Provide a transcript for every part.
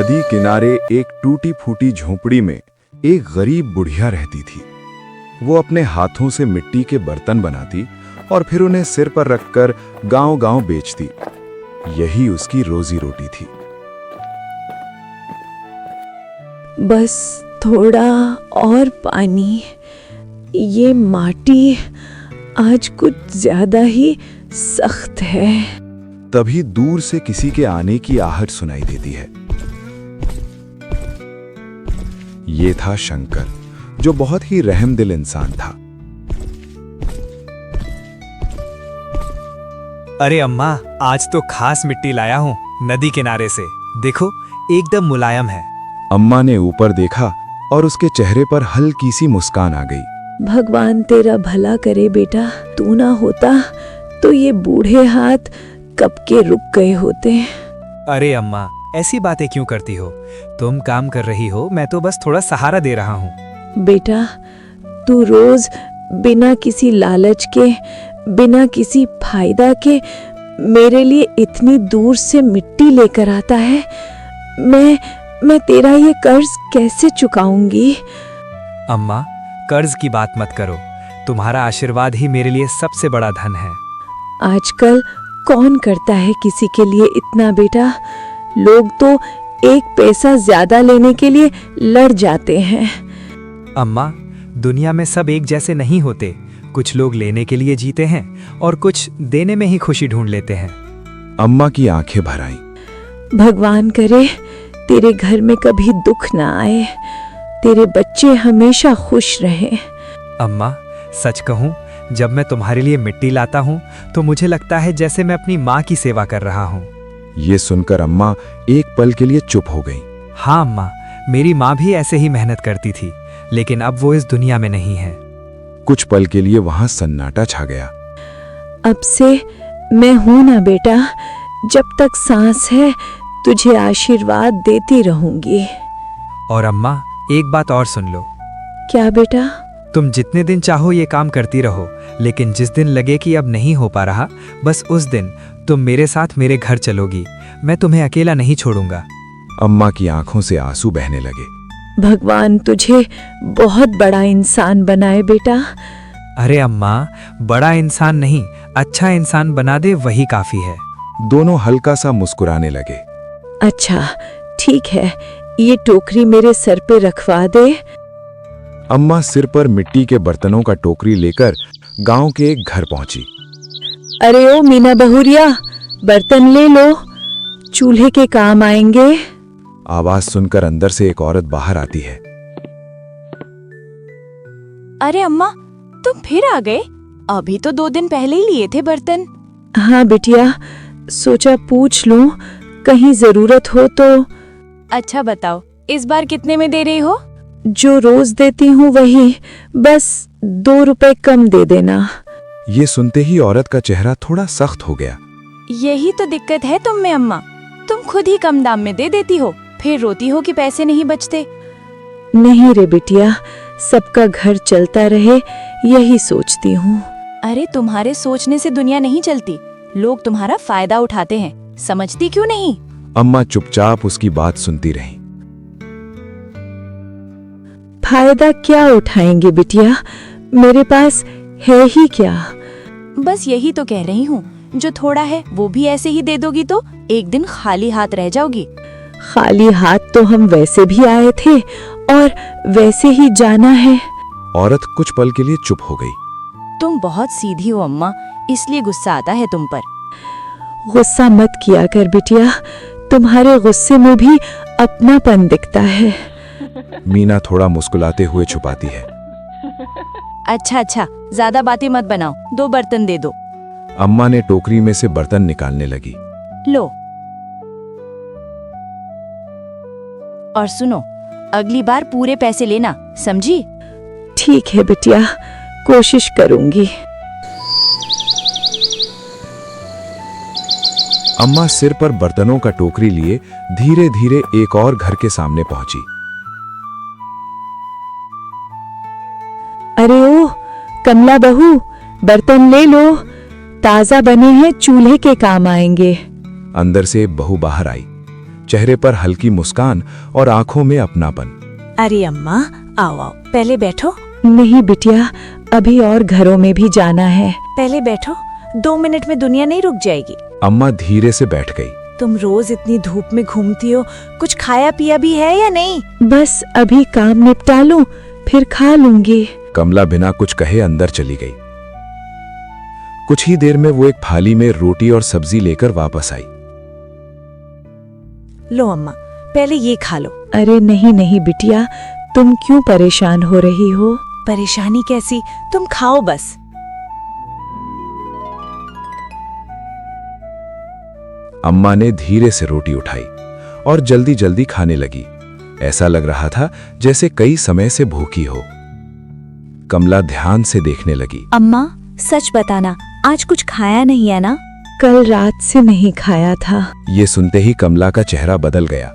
नदी किनारे एक टूटी फूटी झोंपड़ी में एक गरीब बुढ़िया रहती थी। वो अपने हाथों से मिट्टी के बर्तन बनाती और फिर उन्हें सिर पर रखकर गांव-गांव बेचती। यही उसकी रोजी रोटी थी। बस थोड़ा और पानी। ये माटी आज कुछ ज्यादा ही सख्त है। तभी दूर से किसी के आने की आहट सुनाई देती है। ये था शंकर, जो बहुत ही रहमदिल इंसान था। अरे अम्मा, आज तो खास मिट्टी लाया हूँ नदी किनारे से। देखो, एकदम मुलायम है। अम्मा ने ऊपर देखा और उसके चेहरे पर हल्की सी मुस्कान आ गई। भगवान तेरा भला करे बेटा, तू ना होता तो ये बूढ़े हाथ कब के रुक गए होते। अरे अम्मा, ऐसी बातें क्यों करती हो? तुम काम कर रही हो, मैं तो बस थोड़ा सहारा दे रहा हूँ। बेटा, तू रोज बिना किसी लालच के, बिना किसी फायदा के मेरे लिए इतनी दूर से मिट्टी लेकर आता है। मैं तेरा ये कर्ज कैसे चुकाऊंगी? अम्मा, कर्ज की बात मत करो। तुम्हारा आशीर्वाद ही मेरे लिए सबसे बड़ा धन है। आजकल कौन करता है किसी के लिए इतना बेटा? लोग तो एक पैसा ज्यादा लेने के लिए लड़ जाते हैं। अम्मा, दुनिया में सब एक जैसे नहीं होते। कुछ लोग लेने के लिए जीते हैं और कुछ देने में ही खुशी ढूंढ लेते हैं। अम्मा की आंखें भर आईं। भगवान करे तेरे घर में कभी दुख ना आए, तेरे बच्चे हमेशा खुश रहें। अम्मा, सच कहूँ, जब मैं तुम्हारे लिए मिट्टी लाता हूँ तो मुझे लगता है जैसे मैं अपनी माँ की सेवा कर रहा हूँ। ये सुनकर अम्मा एक पल के लिए चुप हो गई। हाँ अम्मा, मेरी माँ भी ऐसे ही मेहनत करती थी, लेकिन अब वो इस दुनिया में नहीं है। कुछ पल के लिए वहां सन्नाटा छा गया। अब से मैं हूं ना बेटा, जब तक सांस है तुझे आशीर्वाद देती रहूंगी। और अम्मा, एक बात और सुन लो। क्या बेटा? तुम जितने दिन चाहो ये काम करती रहो, लेकिन जिस दिन लगे कि अब नहीं हो पा रहा, बस उस दिन तुम मेरे साथ मेरे घर चलोगी। मैं तुम्हें अकेला नहीं छोड़ूंगा। अम्मा की आंखों से आंसू बहने लगे। भगवान तुझे बहुत बड़ा इंसान बनाए बेटा। अरे अम्मा, बड़ा इंसान नहीं, अच्छा इंसान बना दे, वही काफी है। दोनों हल्का सा मुस्कुराने लगे। अच्छा ठीक है, ये टोकरी मेरे सर पे रखवा दे। अम्मा सिर पर मिट्टी के बर्तनों का टोकरी लेकर गांव के एक घर पहुंची। अरे ओ मीना बहुरिया, बर्तन ले लो, चूल्हे के काम आएंगे। आवाज सुनकर अंदर से एक औरत बाहर आती है। अरे अम्मा, तुम फिर आ गए? अभी तो 2 दिन पहले ही लिए थे बर्तन। हाँ बिटिया, सोचा पूछ लूं, कहीं जरूरत हो तो। अच्छा बताओ, इस बार कितने में दे रही हो? जो रोज देती हूँ वही, बस 2 रुपए कम दे देना। ये सुनते ही औरत का चेहरा थोड़ा सख्त हो गया। यही तो दिक्कत है तुम में अम्मा, तुम खुद ही कम दाम में दे देती हो, फिर रोती हो कि पैसे नहीं बचते। नहीं रे बिटिया, सबका घर चलता रहे यही सोचती हूँ। अरे तुम्हारे सोचने से दुनिया नहीं चलती, लोग तुम्हारा फायदा उठाते हैं, समझती क्यों नहीं? अम्मा चुपचाप उसकी बात सुनती रहीं। फायदा क्या उठाएंगे बिटिया, मेरे पास है ही क्या? बस यही तो कह रही हूँ, जो थोड़ा है वो भी ऐसे ही दे दोगी तो एक दिन खाली हाथ रह जाओगी। खाली हाथ तो हम वैसे भी आए थे और वैसे ही जाना है। औरत कुछ पल के लिए चुप हो गई। तुम बहुत सीधी हो अम्मा, इसलिए गुस्सा आता है तुम पर। गुस्सा मत किया कर बिटिया, तुम्हारे गुस्से में भी अपनापन दिखता है। मीना थोड़ा मुस्कुराते हुए छुपाती है। अच्छा, ज्यादा बातें मत बनाओ, 2 बर्तन दे दो। अम्मा ने टोकरी में से बर्तन निकालने लगी। लो, और सुनो, अगली बार पूरे पैसे लेना, समझी? ठीक है बिटिया, कोशिश करूंगी। अम्मा सिर पर बर्तनों का टोकरी लिए धीरे धीरे एक और घर के सामने पहुंची। अरे ओ कमला बहू, बर्तन ले लो, ताजा बने हैं, चूल्हे के काम आएंगे। अंदर से बहू बाहर आई। चेहरे पर हल्की मुस्कान और आंखों में अपनापन। अरे अम्मा, आओ आओ, पहले बैठो। नहीं बिटिया, अभी और घरों में भी जाना है। पहले बैठो, 2 मिनट में दुनिया नहीं रुक जाएगी। अम्मा धीरे से बैठ गई। तुम रोज इतनी धूप में घूमती हो, कुछ खाया पिया भी है या नहीं? बस अभी काम निपटा लूं, फिर खा लूंगी। कमला बिना कुछ कहे अंदर चली गई। कुछ ही देर में वो एक थाली में रोटी और सब्जी लेकर वापस आई। लो अम्मा, पहले ये खा लो। अरे नहीं नहीं बिटिया, तुम क्यों परेशान हो रही हो? परेशानी कैसी, तुम खाओ बस। अम्मा ने धीरे से रोटी उठाई और जल्दी जल्दी खाने लगी। ऐसा लग रहा था जैसे कई समय से भूखी हो। कमला ध्यान से देखने लगी। अम्मा, सच बताना, आज कुछ खाया नहीं है ना? कल रात से नहीं खाया था। ये सुनते ही कमला का चेहरा बदल गया।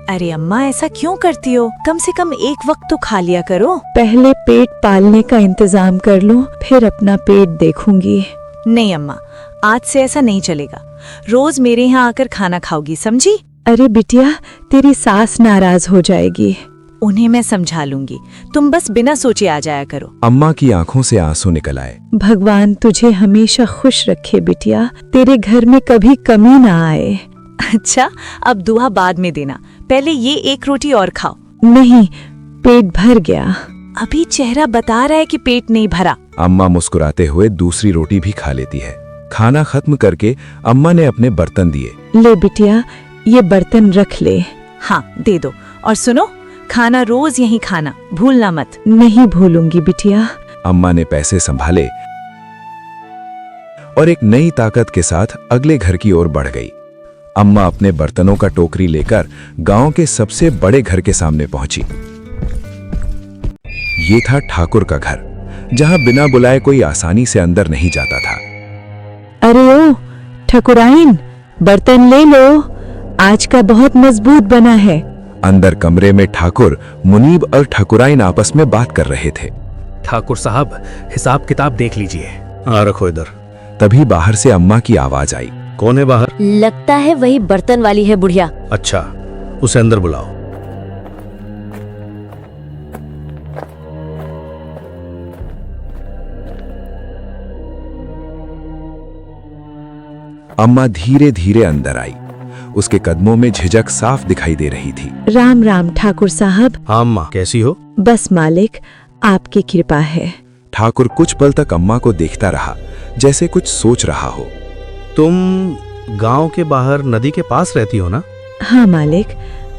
अरे अम्मा, ऐसा क्यों करती हो? कम से कम एक वक्त तो खा लिया करो। पहले पेट पालने का इंतजाम कर लो, फिर अपना पेट देखूंगी। नहीं अम्मा, आज से ऐसा नहीं चलेगा। रोज मेरे यहाँ आकर खाना खाओगी, समझी? अरे बिटिया, तेरी सास नाराज हो जाएगी। उन्हें मैं समझा लूंगी, तुम बस बिना सोचे आ जाया करो। अम्मा की आंखों से आंसू निकल आए। भगवान तुझे हमेशा खुश रखे बिटिया, तेरे घर में कभी कमी ना आए। अच्छा, अब दुआ बाद में देना, पहले ये एक रोटी और खाओ। नहीं, पेट भर गया। अभी चेहरा बता रहा है कि पेट नहीं भरा। अम्मा मुस्कुराते हुए दूसरी रोटी भी खा लेती है। खाना खत्म करके अम्मा ने अपने बर्तन दिए। ले बिटिया, ये बर्तन रख ले। हाँ, दे दो। और सुनो, खाना रोज यहीं खाना, भूलना मत। नहीं भूलूंगी बिटिया। अम्मा ने पैसे संभाले और एक नई ताकत के साथ अगले घर की ओर बढ़ गई। अम्मा अपने बर्तनों का टोकरी लेकर गांव के सबसे बड़े घर के सामने पहुंची। ये था ठाकुर का घर, जहां बिना बुलाए कोई आसानी से अंदर नहीं जाता था। अरे ओ ठकुराइन, बर्तन ले लो, आज का बहुत मजबूत बना है। अंदर कमरे में ठाकुर, मुनीब और ठकुराइन आपस में बात कर रहे थे। ठाकुर साहब, हिसाब किताब देख लीजिए। हाँ, रखो इधर। तभी बाहर से अम्मा की आवाज आई। कौन है बाहर? लगता है वही बर्तन वाली है बुढ़िया। अच्छा, उसे अंदर बुलाओ। अम्मा धीरे धीरे अंदर आई। उसके कदमों में झिझक साफ दिखाई दे रही थी। राम राम ठाकुर साहब। हाँ अम्मा, कैसी हो? बस मालिक, आपकी कृपा है। ठाकुर कुछ पल तक अम्मा को देखता रहा, जैसे कुछ सोच रहा हो। तुम गांव के बाहर नदी के पास रहती हो ना? हाँ मालिक,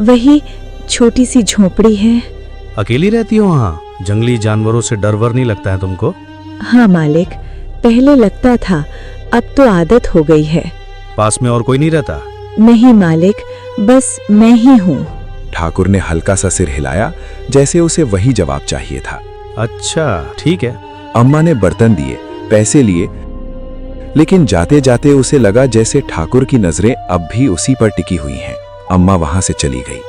वही छोटी सी झोपड़ी है। अकेली रहती हो वहाँ? जंगली जानवरों से डर वर नहीं लगता है तुमको? हाँ मालिक, पहले लगता था, अब तो आदत हो गई है। पास में और कोई नहीं रहता? नहीं मालिक, बस मैं ही हूँ। ठाकुर ने हल्का सा सिर हिलाया, जैसे उसे वही जवाब चाहिए था। अच्छा, ठीक है। अम्मा ने बर्तन दिए, पैसे लिए, लेकिन जाते जाते उसे लगा जैसे ठाकुर की नजरें अब भी उसी पर टिकी हुई हैं। अम्मा वहां से चली गई,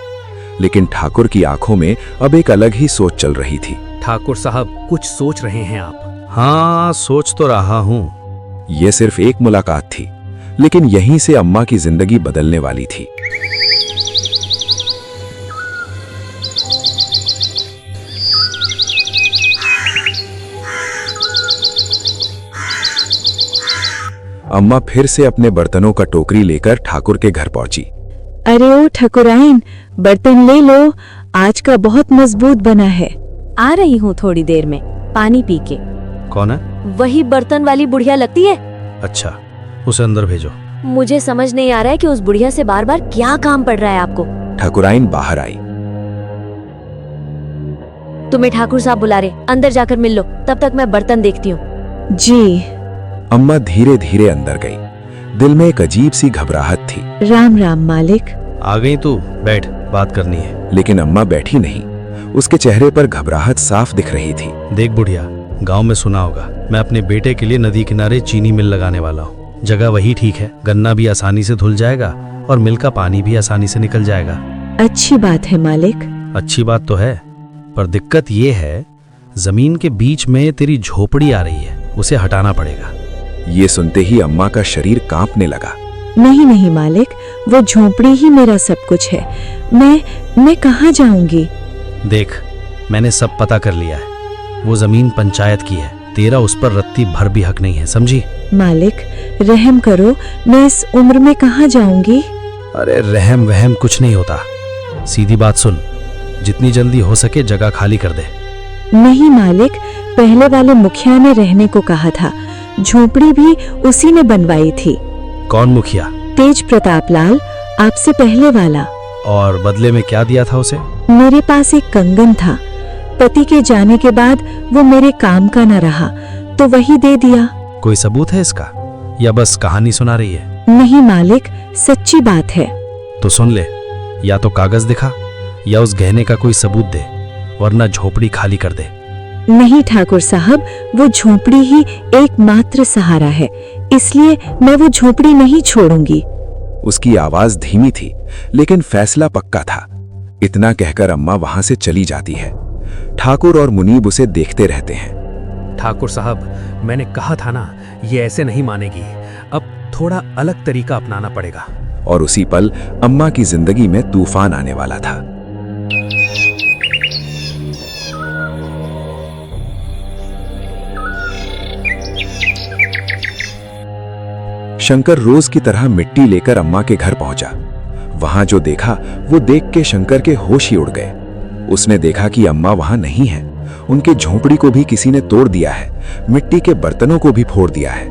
लेकिन ठाकुर की आंखों में अब एक अलग ही सोच चल रही थी। ठाकुर साहब, कुछ सोच रहे हैं आप? हाँ, सोच तो रहा हूँ। यह सिर्फ एक मुलाकात थी, लेकिन यहीं से अम्मा की जिंदगी बदलने वाली थी। अम्मा फिर से अपने बर्तनों का टोकरी लेकर ठाकुर के घर पहुंची। अरे ओ ठकुराइन, बर्तन ले लो, आज का बहुत मजबूत बना है। आ रही हूँ थोड़ी देर में, पानी पी के। कौन है? वही बर्तन वाली बुढ़िया लगती है। अच्छा, उसे अंदर भेजो। मुझे समझ नहीं आ रहा है कि उस बुढ़िया से बार बार क्या काम पड़ रहा है आपको। ठकुराइन बाहर आई। तुम्हें ठाकुर साहब बुला रहे, अंदर जाकर मिल लो, तब तक मैं बर्तन देखती हूँ। जी। अम्मा धीरे धीरे अंदर गई। दिल में एक अजीब सी घबराहट थी। राम राम मालिक। आ गई तू, बैठ, बात करनी है। लेकिन अम्मा बैठी नहीं। उसके चेहरे पर घबराहट साफ दिख रही थी। देख बुढ़िया, गांव में सुना होगा, मैं अपने बेटे के लिए नदी किनारे चीनी मिल लगाने वाला हूँ। जगह वही ठीक है, गन्ना भी आसानी से धुल जाएगा और मिल का पानी भी आसानी से निकल जाएगा। अच्छी बात है मालिक। अच्छी बात तो है, पर दिक्कत ये है, जमीन के बीच में तेरी झोपड़ी आ रही है, उसे हटाना पड़ेगा। ये सुनते ही अम्मा का शरीर कांपने लगा। नहीं नहीं मालिक, वो झोपड़ी ही मेरा सब कुछ है। मैं कहाँ जाऊंगी? देख, मैंने सब पता कर लिया है। वो जमीन पंचायत की है, तेरा उस पर रत्ती भर भी हक नहीं है, समझी? मालिक रहम करो, मैं इस उम्र में कहाँ जाऊंगी? अरे रहम वहम कुछ नहीं होता। सीधी बात सुन, जितनी जल्दी हो सके जगह खाली कर दे। नहीं मालिक, पहले वाले मुखिया ने रहने को कहा था, झोपड़ी भी उसी ने बनवाई थी। कौन मुखिया? तेज प्रताप लाल, आपसे पहले वाला। और बदले में क्या दिया था उसे? मेरे पास एक कंगन था, पति के जाने के बाद वो मेरे काम का न रहा तो वही दे दिया। कोई सबूत है इसका या बस कहानी सुना रही है? नहीं मालिक, सच्ची बात है। तो सुन ले, या तो कागज दिखा या उस गहने का कोई सबूत दे, वरना झोपड़ी खाली कर दे। नहीं ठाकुर साहब, वो झोपड़ी ही एकमात्र सहारा है, इसलिए मैं वो झोपड़ी नहीं छोड़ूंगी। उसकी आवाज धीमी थी लेकिन फैसला पक्का था। इतना कहकर अम्मा वहां से चली जाती है। ठाकुर और मुनीब उसे देखते रहते हैं। ठाकुर साहब, मैंने कहा था ना, ये ऐसे नहीं मानेगी। अब थोड़ा अलग तरीका अपनाना पड़ेगा। और उसी पल अम्मा की जिंदगी में तूफान आने वाला था। शंकर रोज की तरह मिट्टी लेकर अम्मा के घर पहुंचा। वहां जो देखा वो देख के शंकर के होश ही उड़ गए। उसने देखा कि अम्मा वहां नहीं है। उनके झोपड़ी को भी किसी ने तोड़ दिया है, मिट्टी के बर्तनों को भी फोड़ दिया है।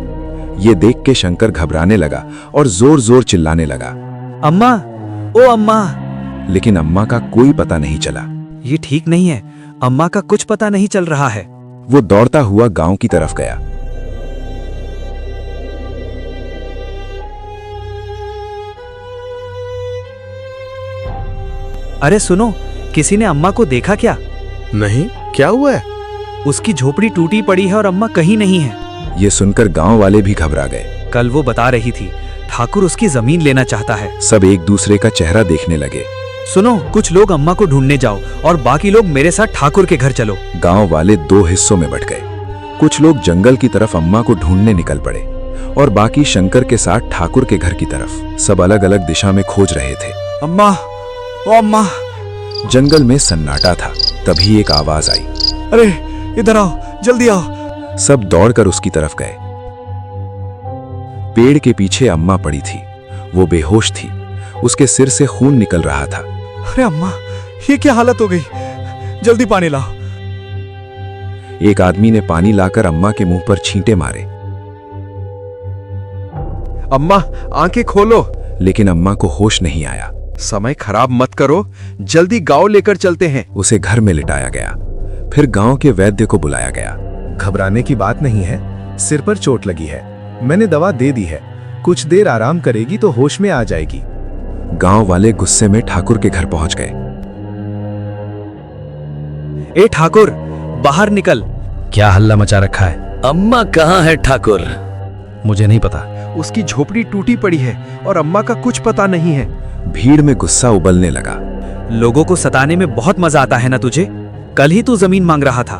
ये देख के शंकर घबराने लगा और जोर जोर चिल्लाने लगा, अम्मा, ओ अम्मा। लेकिन अम्मा का कोई पता नहीं चला। ये ठीक नहीं है, अम्मा का कुछ पता नहीं चल रहा है। वो दौड़ता हुआ गांव की तरफ गया। अरे सुनो, किसी ने अम्मा को देखा क्या? नहीं, क्या हुआ है? उसकी झोपड़ी टूटी पड़ी है और अम्मा कहीं नहीं है। ये सुनकर गांव वाले भी घबरा गए। कल वो बता रही थी, ठाकुर उसकी जमीन लेना चाहता है। सब एक दूसरे का चेहरा देखने लगे। सुनो, कुछ लोग अम्मा को ढूंढने जाओ और बाकी लोग मेरे साथ ठाकुर के घर चलो। गांव वाले दो हिस्सों में बट गए। कुछ लोग जंगल की तरफ अम्मा को ढूंढने निकल पड़े और बाकी शंकर के साथ ठाकुर के घर की तरफ। सब अलग अलग दिशा में खोज रहे थे। अम्मा, ओ अम्मा। जंगल में सन्नाटा था। तभी एक आवाज आई, अरे इधर आओ, जल्दी आओ। सब दौड़कर उसकी तरफ गए। पेड़ के पीछे अम्मा पड़ी थी। वो बेहोश थी, उसके सिर से खून निकल रहा था। अरे अम्मा, ये क्या हालत हो गई? जल्दी पानी लाओ। एक आदमी ने पानी लाकर अम्मा के मुंह पर छींटे मारे। अम्मा, आंखें खोलो। लेकिन अम्मा को होश नहीं आया। समय खराब मत करो, जल्दी गांव लेकर चलते हैं। उसे घर में लिटाया गया। फिर गांव के वैद्य को बुलाया गया। घबराने की बात नहीं है, सिर पर चोट लगी है, मैंने दवा दे दी है, कुछ देर आराम करेगी तो होश में आ जाएगी। गांव वाले गुस्से में ठाकुर के घर पहुंच गए। ए ठाकुर, बाहर निकल। क्या हल्ला मचा रखा है? अम्मा कहाँ है ठाकुर? मुझे नहीं पता। उसकी झोपड़ी टूटी पड़ी है और अम्मा का कुछ पता नहीं है। भीड़ में गुस्सा उबलने लगा। लोगों को सताने में बहुत मजा आता है ना तुझे? कल ही तू जमीन मांग रहा था।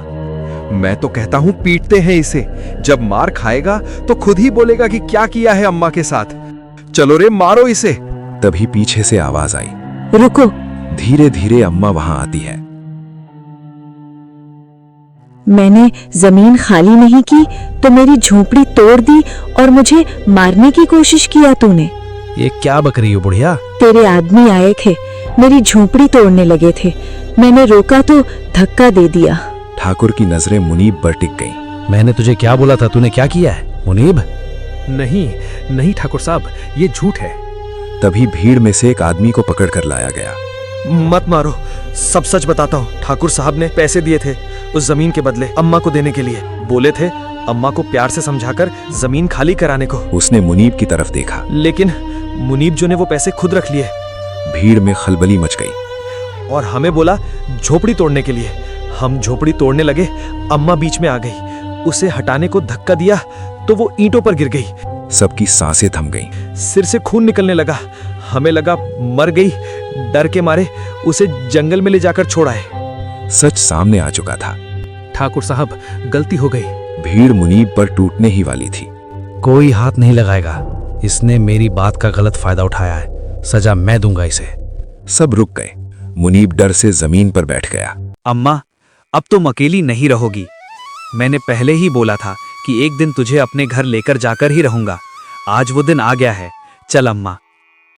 मैं तो कहता हूँ पीटते हैं इसे। जब मार खाएगा तो खुद ही बोलेगा कि क्या किया है अम्मा के साथ। चलो रे, मारो इसे। तभी पीछे से आवाज आई, रुको। धीरे धीरे अम्मा वहां आती है। मैंने जमीन खाली नहीं की तो मेरी झोपड़ी तोड़ दी और मुझे मारने की कोशिश किया तूने। ये क्या बक रही हो बुढ़िया? तेरे आदमी आए थे, मेरी झोपड़ी तोड़ने लगे थे, मैंने रोका तो धक्का दे दिया। ठाकुर की नजरें मुनीब पर टिक गईं। मैंने तुझे क्या बोला था? तूने क्या किया है मुनीब? नहीं नहीं ठाकुर साहब, ये झूठ है। तभी भीड़ में से एक आदमी को पकड़कर लाया गया। मत मारो, सब सच बताता हूँ। ठाकुर साहब ने पैसे दिए थे उस जमीन के बदले अम्मा को देने के लिए। बोले थे अम्मा को प्यार से समझाकर जमीन खाली कराने को। उसने मुनीब की तरफ देखा, लेकिन मुनीब जो ने वो पैसे खुद रख लिए। भीड़ में खलबली मच गई और हमें बोला झोपड़ी तोड़ने के लिए। हम झोपड़ी तोड़ने लगे, अम्मा बीच में आ गई। उसे हटाने को धक्का दिया तो वो ईंटों पर गिर गई। सबकी सांसें थम गईं। सिर से खून निकलने लगा। हमें लगा मर गई। डर के मारे उसे जंगल में ले जाकर छोड़ाए। सच सामने आ चुका था। ठाकुर साहब, गलती हो गई। भीड़ मुनीब पर टूटने ही वाली थी। कोई हाथ नहीं लगाएगा। इसने मेरी बात का गलत फायदा उठाया है। सजा मैं दूंगा इसे। सब रुक गए। मुनीब डर से जमीन पर बैठ गया। अम्मा, अब तुम अकेली नहीं रहोगी। मैंने पहले ही बोला था कि एक दिन तुझे अपने घर लेकर जाकर ही रहूंगा। आज वो दिन आ गया है। चल अम्मा,